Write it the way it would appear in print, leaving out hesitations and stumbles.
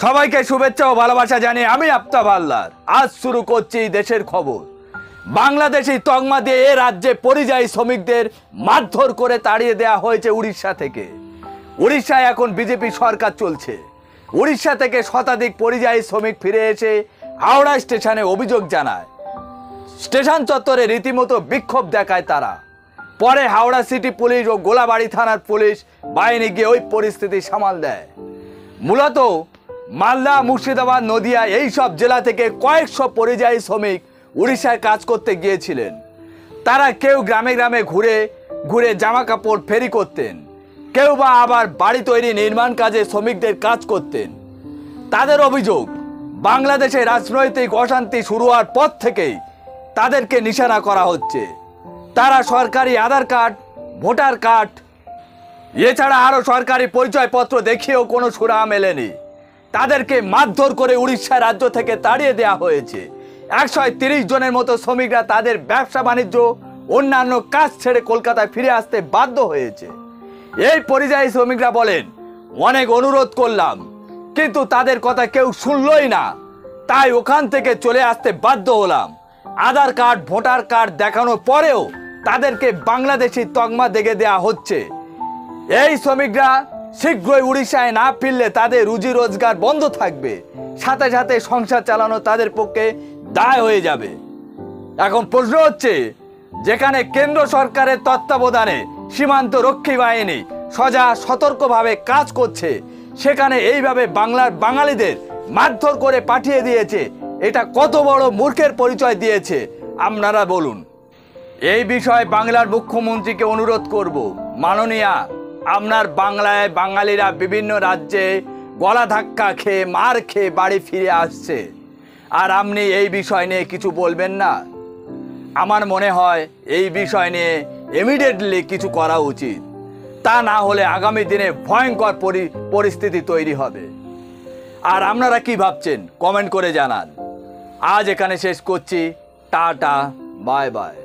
সবাইকে শুভেচ্ছা ও ভালোবাসা জানিয়ে আমি আফতাব হালদার আজ শুরু করছি দেশের খবর। বাংলাদেশি তকমা দিয়ে এ রাজ্যে পরিযায়ী শ্রমিকদের মারধর করে তাড়িয়ে দেওয়া হয়েছে উড়িষ্যা থেকে। উড়িষ্যায় এখন বিজেপি সরকার চলছে। উড়িষ্যা থেকে শতাধিক পরিযায়ী শ্রমিক ফিরে এসে হাওড়া স্টেশনে অভিযোগ জানায়। স্টেশন চত্বরে রীতিমতো বিক্ষোভ দেখায় তারা। পরে হাওড়া সিটি পুলিশ ও গোলাবাড়ি থানার পুলিশ বাহিনী গিয়ে ওই পরিস্থিতি সামাল দেয়। মূলত মালদা, মুর্শিদাবাদ, নদিয়া এই সব জেলা থেকে কয়েকশো পরিযায়ী শ্রমিক উড়িষ্যায় কাজ করতে গিয়েছিলেন। তারা কেউ গ্রামে গ্রামে ঘুরে ঘুরে জামা কাপড় ফেরি করতেন, কেউ বা আবার বাড়ি তৈরি নির্মাণ কাজে শ্রমিকদের কাজ করতেন। তাদের অভিযোগ, বাংলাদেশে রাজনৈতিক অশান্তি শুরু হওয়ার পর থেকেই তাদেরকে নিশানা করা হচ্ছে। তারা সরকারি আধার কার্ড, ভোটার কার্ড এছাড়া আরও সরকারি পরিচয়পত্র দেখিয়েও কোনো সুরাহা মেলেনি। তাদেরকে মারধর করে উড়িষ্যা রাজ্য থেকে তাড়িয়ে দেওয়া হয়েছে। 130 জনের মতো শ্রমিকরা তাদের ব্যবসা বাণিজ্য অন্যান্য কাজ ছেড়ে কলকাতায় ফিরে আসতে বাধ্য হয়েছে। এই পরিযায়ী শ্রমিকরা বলেন, অনেক অনুরোধ করলাম কিন্তু তাদের কথা কেউ শুনলই না, তাই ওখান থেকে চলে আসতে বাধ্য হলাম। আধার কার্ড, ভোটার কার্ড দেখানোর পরেও তাদেরকে বাংলাদেশি তকমা দেখে দেওয়া হচ্ছে। এই শ্রমিকরা শীঘ্রই উড়িষ্যায় না ফিরলে তাদের রুজি রোজগার বন্ধ থাকবে, সাথে সাথে সংসার চালানো তাদের পক্ষে দায় হয়ে যাবে। এখন প্রশ্ন হচ্ছে, যেখানে কেন্দ্র সরকারের তত্ত্বাবধানে সীমান্ত রক্ষী বাহিনী সজা সতর্কভাবে কাজ করছে, সেখানে এইভাবে বাংলার বাঙালিদের মারধর করে পাঠিয়ে দিয়েছে। এটা কত বড় মূর্খের পরিচয় দিয়েছে আপনারা বলুন। এই বিষয়ে বাংলার মুখ্যমন্ত্রীকে অনুরোধ করব, মাননীয়া, আপনার বাংলায় বাঙালিরা বিভিন্ন রাজ্যে গলা ধাক্কা খেয়ে মার খেয়ে বাড়ি ফিরে আসছে, আর আপনি এই বিষয় নিয়ে কিছু বলবেন না? আমার মনে হয় এই বিষয় নিয়ে ইমিডিয়েটলি কিছু করা উচিত। তা না হলে আগামী দিনে ভয়ঙ্কর পরিস্থিতি তৈরি হবে। আর আপনারা কি ভাবছেন কমেন্ট করে জানান। আজ এখানে শেষ করছি। Tata, bye bye.